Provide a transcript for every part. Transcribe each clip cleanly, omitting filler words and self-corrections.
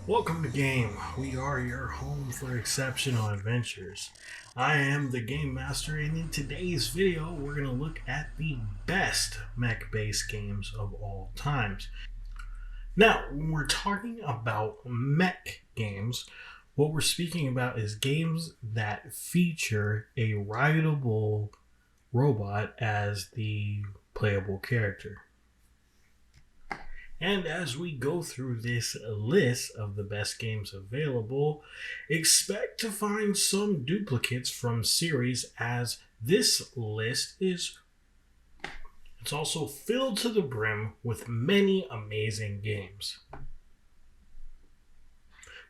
Welcome to Game. We are your home for exceptional adventures. I am the Game Master, and in today's video, we're going to look at the best mech based games of all times. Now, when we're talking about mech games, what we're speaking about is games that feature a rideable robot as the playable character. And as we go through this list of the best games available, expect to find some duplicates from series, as this list is it's also filled to the brim with many amazing games.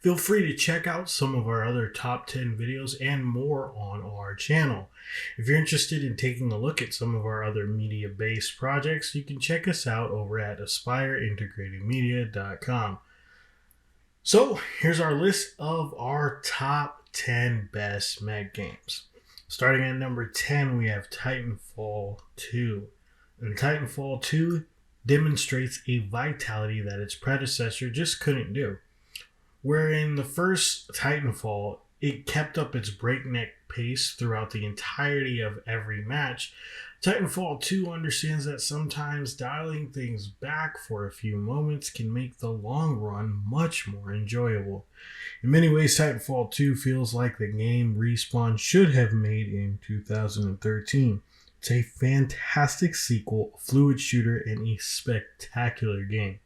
Feel free to check out some of our other top 10 videos and more on our channel. If you're interested in taking a look at some of our other media-based projects, you can check us out over at aspireintegratedmedia.com. So here's our list of our top 10 best mech games. Starting at number 10, we have Titanfall 2. And Titanfall 2 demonstrates a vitality that its predecessor just couldn't do. Wherein the first Titanfall, it kept up its breakneck pace throughout the entirety of every match, Titanfall 2 understands that sometimes dialing things back for a few moments can make the long run much more enjoyable. In many ways, Titanfall 2 feels like the game Respawn should have made in 2013. It's a fantastic sequel, a fluid shooter, and a spectacular game.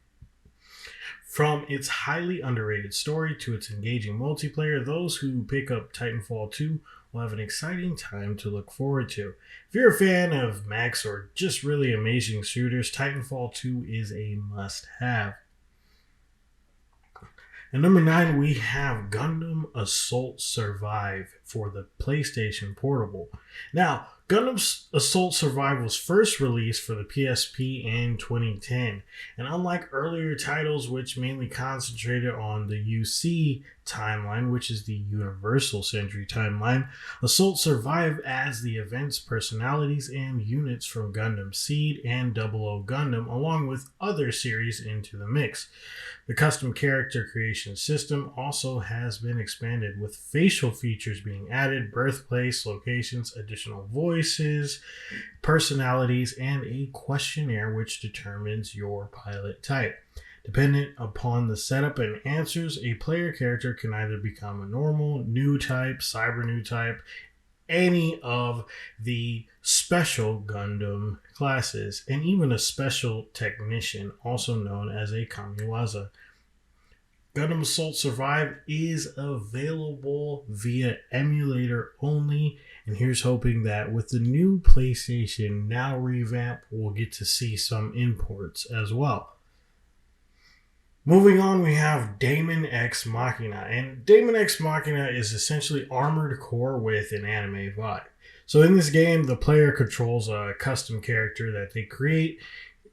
From its highly underrated story to its engaging multiplayer, those who pick up Titanfall 2 will have an exciting time to look forward to. If you're a fan of mechs or just really amazing shooters, Titanfall 2 is a must-have. At number 9, we have Gundam Assault Survive for the PlayStation Portable. Now, Gundam Assault Survive was first released for the PSP in 2010, and unlike earlier titles which mainly concentrated on the UC timeline, which is the Universal Century timeline, Assault Survive adds the events, personalities, and units from Gundam Seed and 00 Gundam, along with other series, into the mix. The custom character creation system also has been expanded, with facial features being added, birthplace, locations, additional voices, personalities, and a questionnaire which determines your pilot type. Dependent upon the setup and answers, a player character can either become a normal, new type, cyber new type, any of the special Gundam classes, and even a special technician, also known as a Kamiwaza. Gundam Assault Survive is available via emulator only, and here's hoping that with the new PlayStation Now revamp, we'll get to see some imports as well. Moving on, we have Damon X Machina, and Damon X Machina is essentially Armored Core with an anime vibe. So in this game, the player controls a custom character that they create.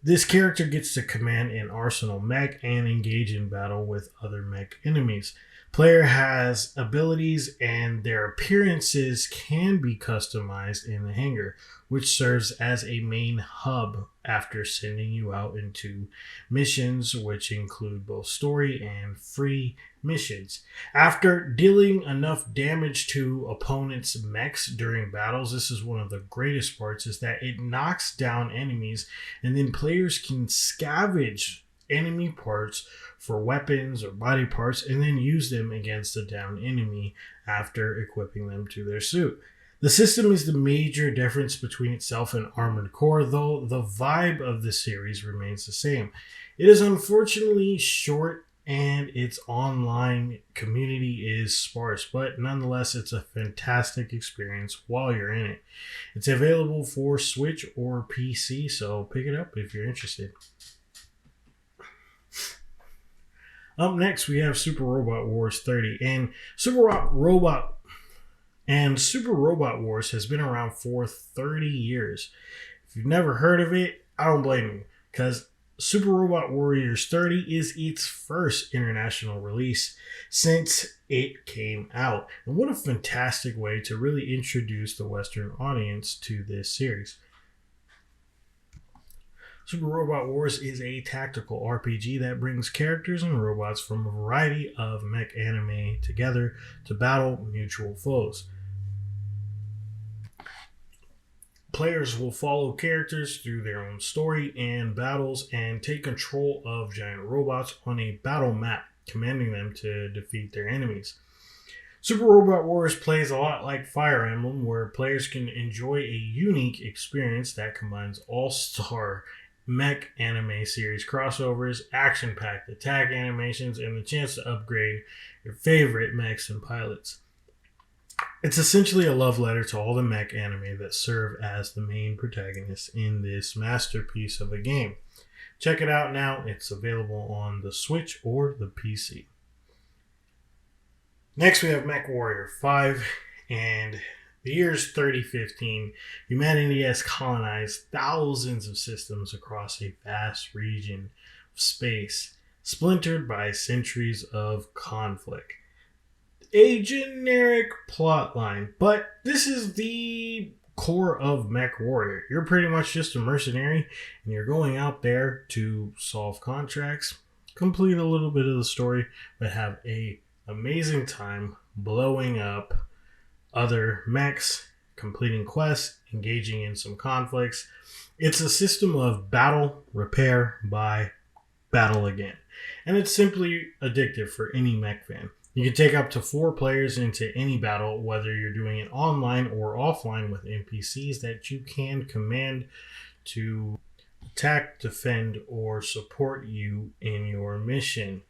This character gets to command an arsenal mech and engage in battle with other mech enemies. Player has abilities, and their appearances can be customized in the hangar, which serves as a main hub after sending you out into missions, which include both story and free missions. After dealing enough damage to opponents' mechs during battles, this is one of the greatest parts, is that it knocks down enemies, and then players can scavenge enemy parts for weapons or body parts and then use them against a downed enemy after equipping them to their suit. The system is the major difference between itself and Armored Core, though the vibe of the series remains the same. It is unfortunately short and its online community is sparse, but nonetheless it's a fantastic experience while you're in it. It's available for Switch or PC, so pick it up if you're interested. Up next, we have Super Robot Wars 30, and Super Robot Wars has been around for 30 years. If you've never heard of it, I don't blame you, because Super Robot Warriors 30 is its first international release since it came out. And what a fantastic way to really introduce the Western audience to this series. Super Robot Wars is a tactical RPG that brings characters and robots from a variety of mech anime together to battle mutual foes. Players will follow characters through their own story and battles and take control of giant robots on a battle map, commanding them to defeat their enemies. Super Robot Wars plays a lot like Fire Emblem, where players can enjoy a unique experience that combines all-star mech anime series crossovers, action-packed attack animations, and the chance to upgrade your favorite mechs and pilots. It's essentially a love letter to all the mech anime that serve as the main protagonists in this masterpiece of a game. Check it out now. It's available on the Switch or the PC. Next, we have Mech Warrior 5, and the year is 3015. Humanity has colonized thousands of systems across a vast region of space, splintered by centuries of conflict. A generic plotline, but this is the core of Mech Warrior. You're pretty much just a mercenary, and you're going out there to solve contracts, complete a little bit of the story, but have a amazing time blowing up other mechs, completing quests, engaging in some conflicts. It's a system of battle, repair, buy, battle again. And it's simply addictive for any mech fan. You can take up to 4 players into any battle, whether you're doing it online or offline with NPCs that you can command to attack, defend, or support you in your mission.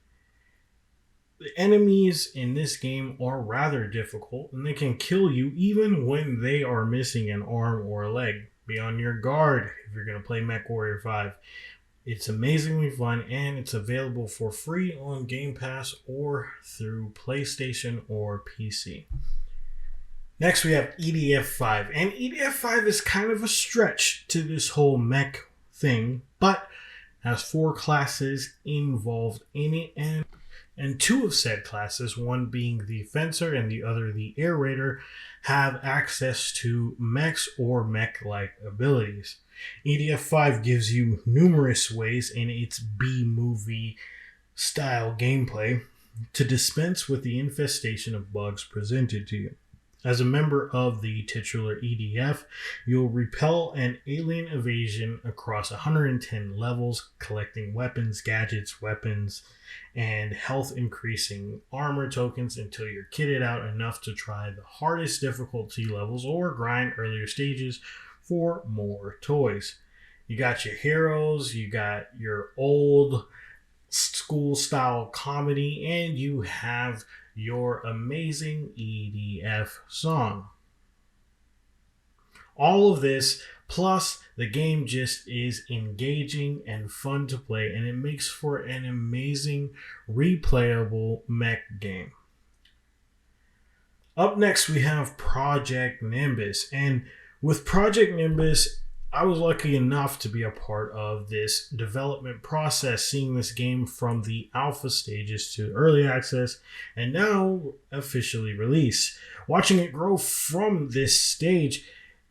The enemies in this game are rather difficult, and they can kill you even when they are missing an arm or a leg. Be on your guard if you're going to play Mech Warrior 5. It's amazingly fun, and it's available for free on Game Pass or through PlayStation or PC. Next, we have EDF 5, and EDF 5 is kind of a stretch to this whole mech thing, but has 4 classes involved in it, and 2 of said classes, one being the Fencer and the other the Air Raider, have access to mechs or mech-like abilities. EDF 5 gives you numerous ways in its B-movie style gameplay to dispense with the infestation of bugs presented to you. As a member of the titular EDF, you'll repel an alien invasion across 110 levels, collecting weapons, gadgets, and health increasing armor tokens until you're kitted out enough to try the hardest difficulty levels or grind earlier stages for more toys. You got your heroes, you got your old school style comedy, and you have your amazing EDF song. All of this, plus the game just is engaging and fun to play, and it makes for an amazing replayable mech game. Up next, we have Project Nimbus, and with Project Nimbus, I was lucky enough to be a part of this development process, seeing this game from the alpha stages to early access and now officially release. Watching it grow from this stage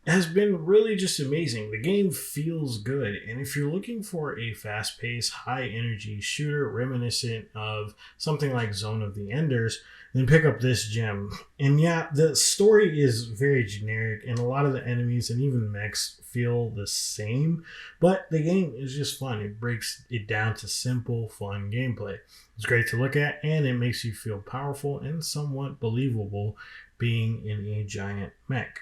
has been really just amazing. The game feels good, and if you're looking for a fast-paced, high-energy shooter reminiscent of something like Zone of the Enders, then pick up this gem. And yeah, the story is very generic, and a lot of the enemies and even mechs feel the same, but the game is just fun. It breaks it down to simple, fun gameplay. It's great to look at, and it makes you feel powerful and somewhat believable being in a giant mech.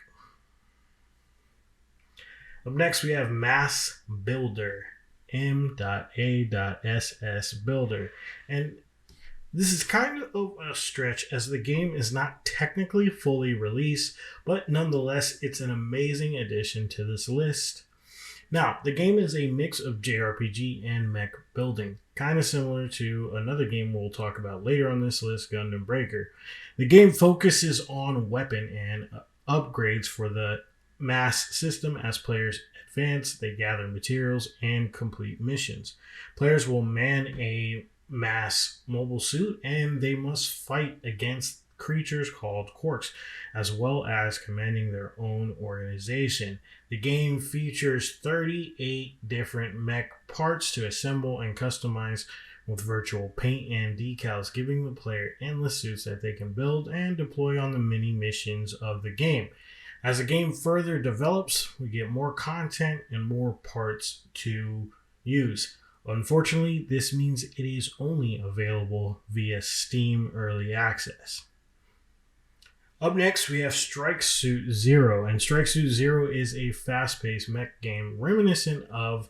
Up next, we have Mass Builder, M.A.SS Builder, and this is kind of a stretch as the game is not technically fully released, but nonetheless, it's an amazing addition to this list. Now, the game is a mix of JRPG and mech building, kind of similar to another game we'll talk about later on this list, Gundam Breaker. The game focuses on weapon and upgrades for the mass system. As players advance, they gather materials and complete missions. Players will man a mass mobile suit, and they must fight against creatures called Quarks, as well as commanding their own organization. The game features 38 different mech parts to assemble and customize with virtual paint and decals, giving the player endless suits that they can build and deploy on the mini missions of the game. As the game further develops, we get more content and more parts to use. Unfortunately, this means it is only available via Steam Early Access. Up next, we have Strike Suit Zero, and Strike Suit Zero is a fast-paced mech game reminiscent of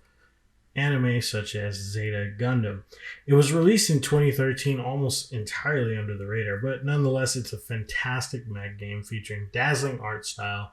anime such as Zeta Gundam. It was released in 2013 almost entirely under the radar, but nonetheless it's a fantastic mech game featuring dazzling art style,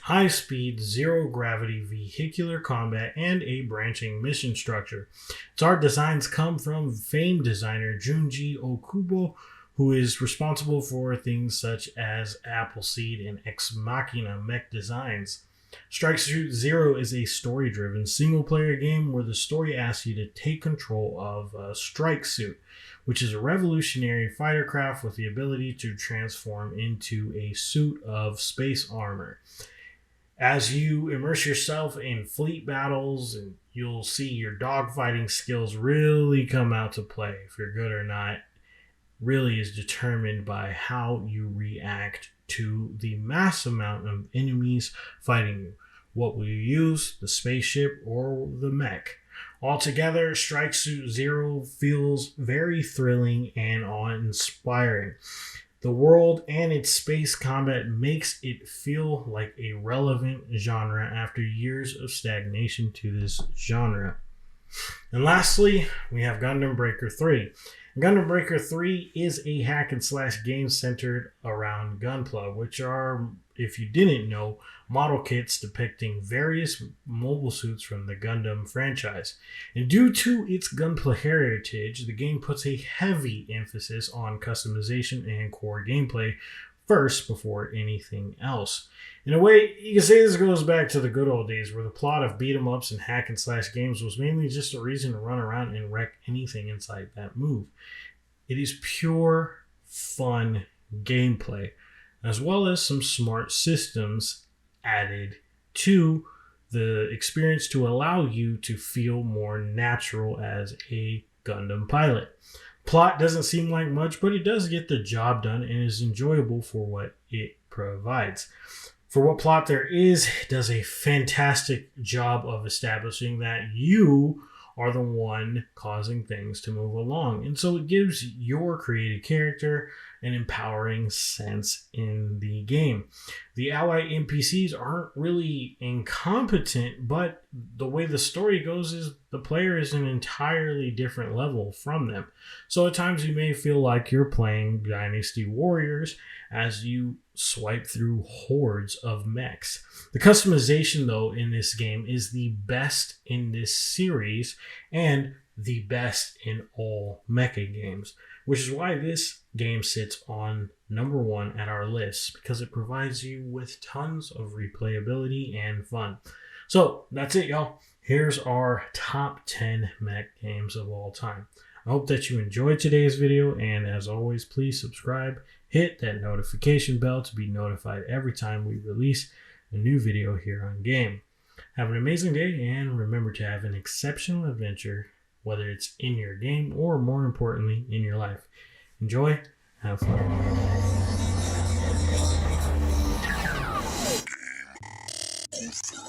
high speed, zero gravity vehicular combat, and a branching mission structure. Its art designs come from famed designer Junji Okubo, who is responsible for things such as Appleseed and Ex Machina mech designs. Strike Suit Zero is a story-driven single-player game where the story asks you to take control of a strike suit, which is a revolutionary fighter craft with the ability to transform into a suit of space armor. As you immerse yourself in fleet battles, and you'll see your dogfighting skills really come out to play. If you're good or not really is determined by how you react to the mass amount of enemies fighting you. What will you use, the spaceship or the mech? Altogether, Strike Suit Zero feels very thrilling and awe-inspiring. The world and its space combat makes it feel like a relevant genre after years of stagnation to this genre. And lastly, we have Gundam Breaker 3. Gundam Breaker 3 is a hack and slash game centered around Gunpla, which are, if you didn't know, model kits depicting various mobile suits from the Gundam franchise. And due to its Gunpla heritage, the game puts a heavy emphasis on customization and core gameplay first before anything else. In a way, you can say this goes back to the good old days where the plot of beat 'em ups and hack and slash games was mainly just a reason to run around and wreck anything inside that move. It is pure fun gameplay, as well as some smart systems added to the experience to allow you to feel more natural as a Gundam pilot. Plot doesn't seem like much, but it does get the job done and is enjoyable for what it provides. For what plot there is, it does a fantastic job of establishing that you are the one causing things to move along. And so it gives your created character an empowering sense in the game. The ally NPCs aren't really incompetent, but the way the story goes is the player is an entirely different level from them. So at times you may feel like you're playing Dynasty Warriors as you swipe through hordes of mechs. The customization, though, in this game is the best in this series and the best in all mecha games, which is why this game sits on number one at our list, because it provides you with tons of replayability and fun. So that's it, y'all. Here's our top 10 mech games of all time. I hope that you enjoyed today's video, and as always, please subscribe, hit that notification bell to be notified every time we release a new video here on Game. Have an amazing day, and remember to have an exceptional adventure, whether it's in your game or, more importantly, in your life. Enjoy, have fun.